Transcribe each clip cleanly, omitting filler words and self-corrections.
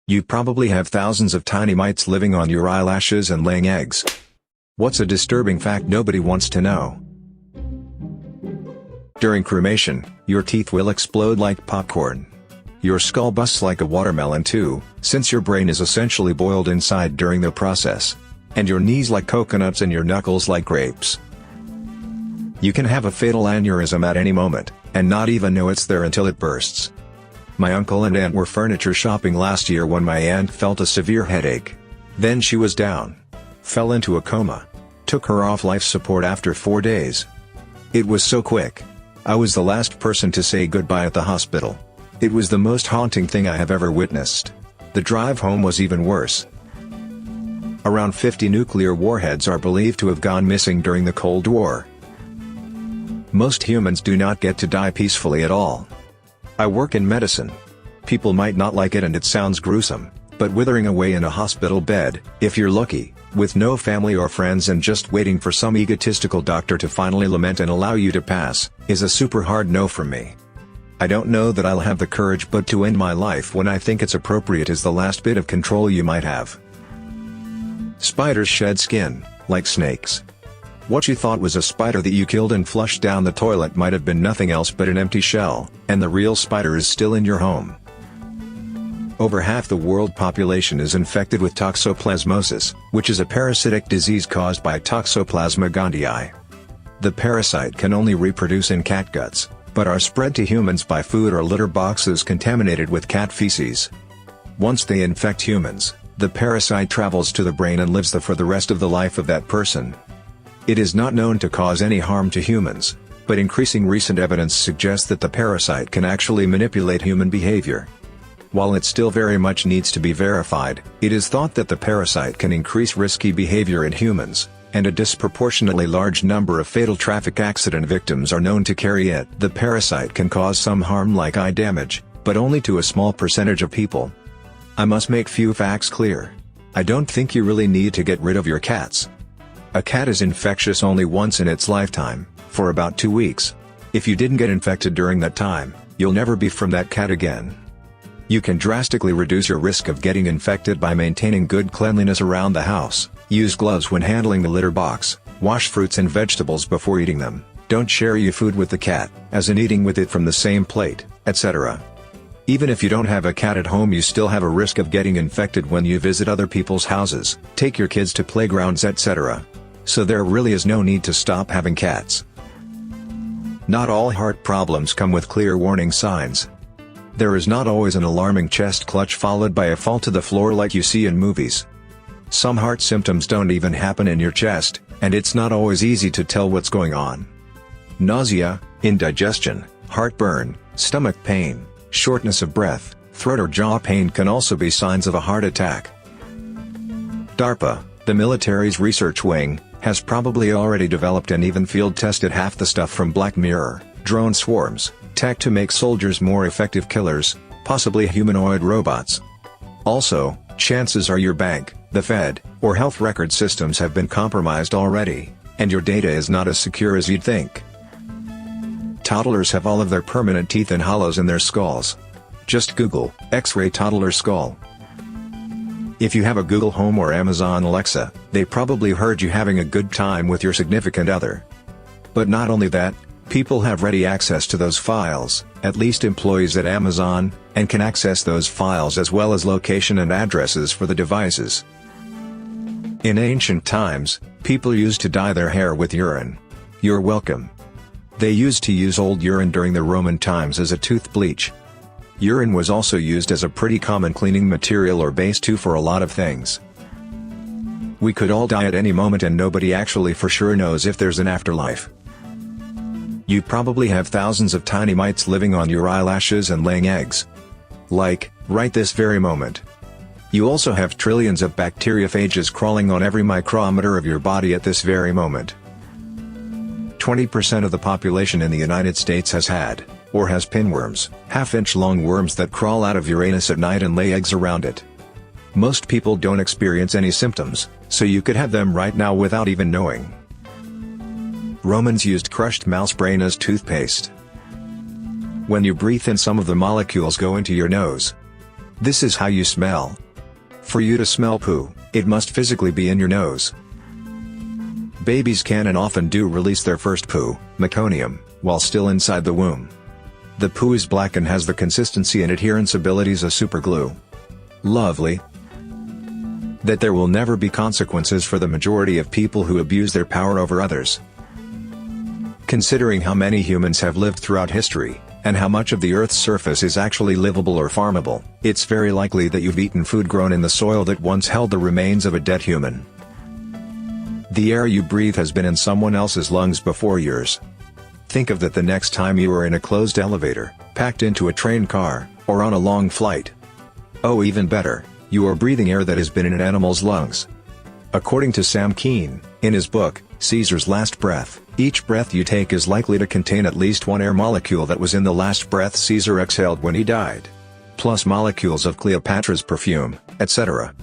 You probably have thousands of tiny mites living on your eyelashes and laying eggs. What's a disturbing fact nobody wants to know? During cremation, your teeth will explode like popcorn. Your skull busts like a watermelon too, since your brain is essentially boiled inside during the process. And your knees like coconuts and your knuckles like grapes. You can have a fatal aneurysm at any moment, and not even know it's there until it bursts. My uncle and aunt were furniture shopping last year when my aunt felt a severe headache. Then she was down. Fell into a coma. Took her off life support after 4 days. It was so quick. I was the last person to say goodbye at the hospital. It was the most haunting thing I have ever witnessed. The drive home was even worse. Around 50 nuclear warheads are believed to have gone missing during the Cold War. Most humans do not get to die peacefully at all. I work in medicine. People might not like it and it sounds gruesome, but withering away in a hospital bed, if you're lucky, with no family or friends and just waiting for some egotistical doctor to finally lament and allow you to pass, is a super hard no from me. I don't know that I'll have the courage, but to end my life when I think it's appropriate is the last bit of control you might have. Spiders shed skin, like snakes. What you thought was a spider that you killed and flushed down the toilet might have been nothing else but an empty shell, and the real spider is still in your home. Over half the world population is infected with toxoplasmosis, which is a parasitic disease caused by Toxoplasma gondii. The parasite can only reproduce in cat guts, but are spread to humans by food or litter boxes contaminated with cat feces. Once they infect humans, the parasite travels to the brain and lives there for the rest of the life of that person. It is not known to cause any harm to humans, but increasing recent evidence suggests that the parasite can actually manipulate human behavior. While it still very much needs to be verified, it is thought that the parasite can increase risky behavior in humans, and a disproportionately large number of fatal traffic accident victims are known to carry it. The parasite can cause some harm like eye damage, but only to a small percentage of people. I must make few facts clear. I don't think you really need to get rid of your cats. A cat is infectious only once in its lifetime, for about 2 weeks. If you didn't get infected during that time, you'll never be from that cat again. You can drastically reduce your risk of getting infected by maintaining good cleanliness around the house. Use gloves when handling the litter box, wash fruits and vegetables before eating them, don't share your food with the cat, as in eating with it from the same plate, etc. Even if you don't have a cat at home, you still have a risk of getting infected when you visit other people's houses, take your kids to playgrounds, etc. So there really is no need to stop having cats. Not all heart problems come with clear warning signs. There is not always an alarming chest clutch followed by a fall to the floor like you see in movies. Some heart symptoms don't even happen in your chest, and it's not always easy to tell what's going on. Nausea, indigestion, heartburn, stomach pain, shortness of breath, throat or jaw pain can also be signs of a heart attack. DARPA, the military's research wing, has probably already developed and even field-tested half the stuff from Black Mirror, drone swarms, tech to make soldiers more effective killers, possibly humanoid robots. Also, chances are your bank, the Fed, or health record systems have been compromised already, and your data is not as secure as you'd think. Toddlers have all of their permanent teeth and hollows in their skulls. Just Google X-ray toddler skull. If you have a Google Home or Amazon Alexa, they probably heard you having a good time with your significant other. But not only that, people have ready access to those files, at least employees at Amazon, and can access those files as well as location and addresses for the devices. In ancient times, people used to dye their hair with urine. You're welcome. They used to use old urine during the Roman times as a tooth bleach. Urine was also used as a pretty common cleaning material or base too for a lot of things. We could all die at any moment and nobody actually for sure knows if there's an afterlife. You probably have thousands of tiny mites living on your eyelashes and laying eggs. Like, right this very moment. You also have trillions of bacteriophages crawling on every micrometer of your body at this very moment. 20% of the population in the United States has had, or has pinworms, half-inch-long worms that crawl out of your anus at night and lay eggs around it. Most people don't experience any symptoms, so you could have them right now without even knowing. Romans used crushed mouse brain as toothpaste. When you breathe in, some of the molecules go into your nose. This is how you smell. For you to smell poo, it must physically be in your nose. Babies can and often do release their first poo, meconium, while still inside the womb. The poo is black and has the consistency and adherence abilities of superglue. Lovely. That there will never be consequences for the majority of people who abuse their power over others. Considering how many humans have lived throughout history, and how much of the Earth's surface is actually livable or farmable, it's very likely that you've eaten food grown in the soil that once held the remains of a dead human. The air you breathe has been in someone else's lungs before yours. Think of that the next time you are in a closed elevator, packed into a train car, or on a long flight. Oh, even better, you are breathing air that has been in an animal's lungs. According to Sam Keen, in his book, Caesar's Last Breath, each breath you take is likely to contain at least one air molecule that was in the last breath Caesar exhaled when he died. Plus molecules of Cleopatra's perfume, etc.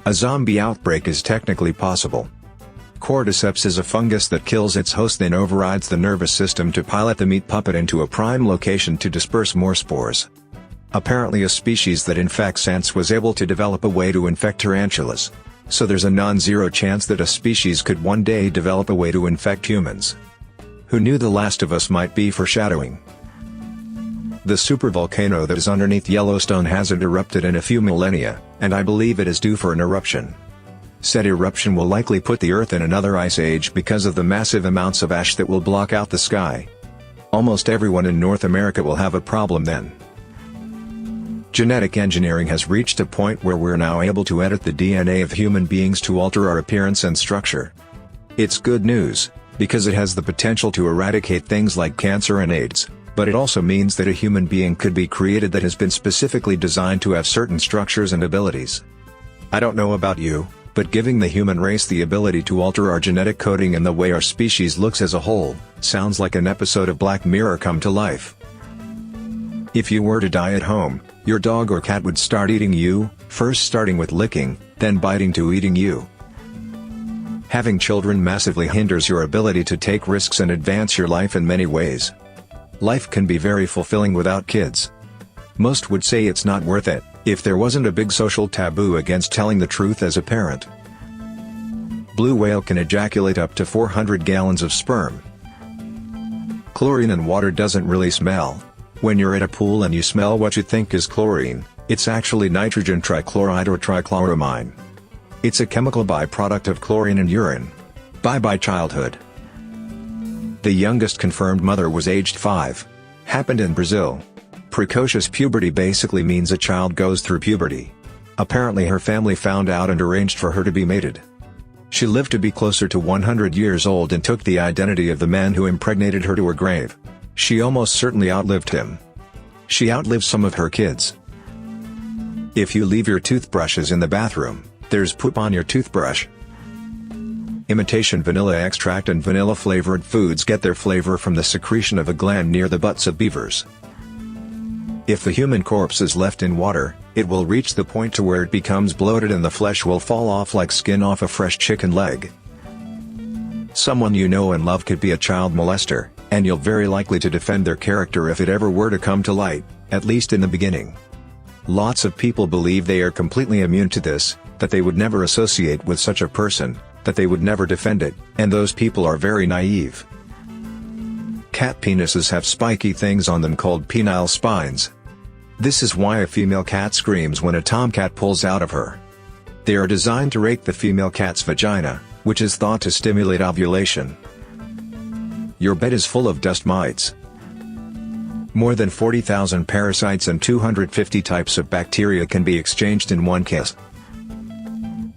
A zombie outbreak is technically possible. Cordyceps is a fungus that kills its host, then overrides the nervous system to pilot the meat puppet into a prime location to disperse more spores. Apparently a species that infects ants was able to develop a way to infect tarantulas. So there's a non-zero chance that a species could one day develop a way to infect humans. Who knew The Last of Us might be foreshadowing? The supervolcano that is underneath Yellowstone hasn't erupted in a few millennia, and I believe it is due for an eruption. Said eruption will likely put the Earth in another ice age because of the massive amounts of ash that will block out the sky. Almost everyone in North America will have a problem then. Genetic engineering has reached a point where we're now able to edit the DNA of human beings to alter our appearance and structure. It's good news, because it has the potential to eradicate things like cancer and AIDS, but it also means that a human being could be created that has been specifically designed to have certain structures and abilities. I don't know about you, but giving the human race the ability to alter our genetic coding and the way our species looks as a whole, sounds like an episode of Black Mirror come to life. If you were to die at home, your dog or cat would start eating you, first starting with licking, then biting to eating you. Having children massively hinders your ability to take risks and advance your life in many ways. Life can be very fulfilling without kids. Most would say it's not worth it, if there wasn't a big social taboo against telling the truth as a parent. Blue whale can ejaculate up to 400 gallons of sperm. Chlorine in water doesn't really smell. When you're at a pool and you smell what you think is chlorine, it's actually nitrogen trichloride or trichloramine. It's a chemical byproduct of chlorine in urine. Bye-bye childhood. The youngest confirmed mother was aged 5. Happened in Brazil. Precocious puberty basically means a child goes through puberty. Apparently her family found out and arranged for her to be mated. She lived to be closer to 100 years old and took the identity of the man who impregnated her to her grave. She almost certainly outlived him. She outlived some of her kids. If you leave your toothbrushes in the bathroom, there's poop on your toothbrush. Imitation vanilla extract and vanilla-flavored foods get their flavor from the secretion of a gland near the butts of beavers. If the human corpse is left in water, it will reach the point to where it becomes bloated and the flesh will fall off like skin off a fresh chicken leg. Someone you know and love could be a child molester, and you're very likely to defend their character if it ever were to come to light, at least in the beginning. Lots of people believe they are completely immune to this, that they would never associate with such a person, that they would never defend it, and those people are very naive. Cat penises have spiky things on them called penile spines. This is why a female cat screams when a tomcat pulls out of her. They are designed to rake the female cat's vagina, which is thought to stimulate ovulation. Your bed is full of dust mites. More than 40,000 parasites and 250 types of bacteria can be exchanged in one kiss.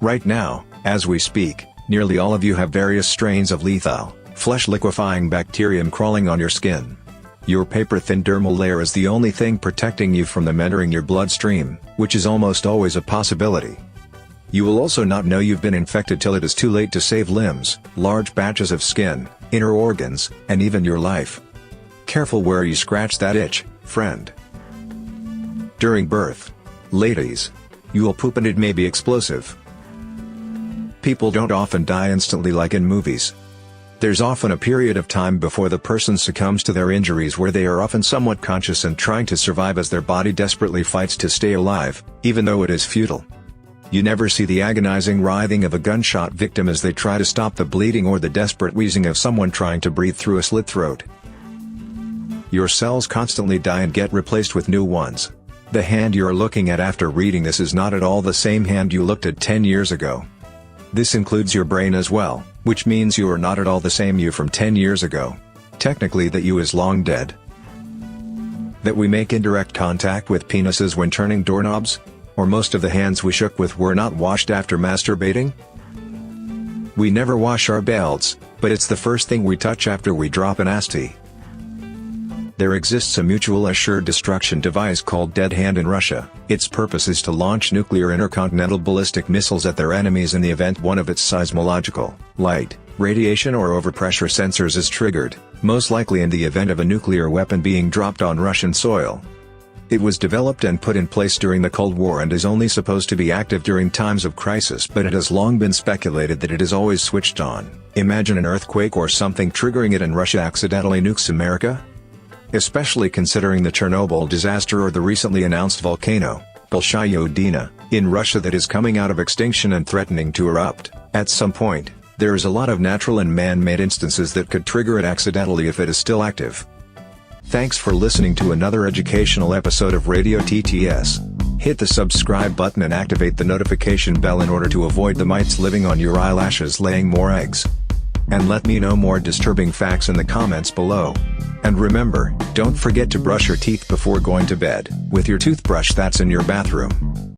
Right now, as we speak, nearly all of you have various strains of lethal, flesh-liquefying bacterium crawling on your skin. Your paper-thin dermal layer is the only thing protecting you from them entering your bloodstream, which is almost always a possibility. You will also not know you've been infected till it is too late to save limbs, large batches of skin, inner organs, and even your life. Careful where you scratch that itch, friend. During birth, ladies, you will poop and it may be explosive. People don't often die instantly like in movies. There's often a period of time before the person succumbs to their injuries where they are often somewhat conscious and trying to survive as their body desperately fights to stay alive, even though it is futile. You never see the agonizing writhing of a gunshot victim as they try to stop the bleeding or the desperate wheezing of someone trying to breathe through a slit throat. Your cells constantly die and get replaced with new ones. The hand you're looking at after reading this is not at all the same hand you looked at 10 years ago. This includes your brain as well, which means you are not at all the same you from 10 years ago. Technically that you is long dead. That we make indirect contact with penises when turning doorknobs? Or most of the hands we shook with were not washed after masturbating? We never wash our belts, but it's the first thing we touch after we drop an asti. There exists a mutual assured destruction device called Dead Hand in Russia. Its purpose is to launch nuclear intercontinental ballistic missiles at their enemies in the event one of its seismological, light, radiation or overpressure sensors is triggered, most likely in the event of a nuclear weapon being dropped on Russian soil. It was developed and put in place during the Cold War and is only supposed to be active during times of crisis, but it has long been speculated that it is always switched on. Imagine an earthquake or something triggering it and Russia accidentally nukes America? Especially considering the Chernobyl disaster or the recently announced volcano, Bolshaya-Yudina, in Russia that is coming out of extinction and threatening to erupt. At some point, there is a lot of natural and man-made instances that could trigger it accidentally if it is still active. Thanks for listening to another educational episode of Radio TTS. Hit the subscribe button and activate the notification bell in order to avoid the mites living on your eyelashes laying more eggs. And let me know more disturbing facts in the comments below. And remember, don't forget to brush your teeth before going to bed, with your toothbrush that's in your bathroom.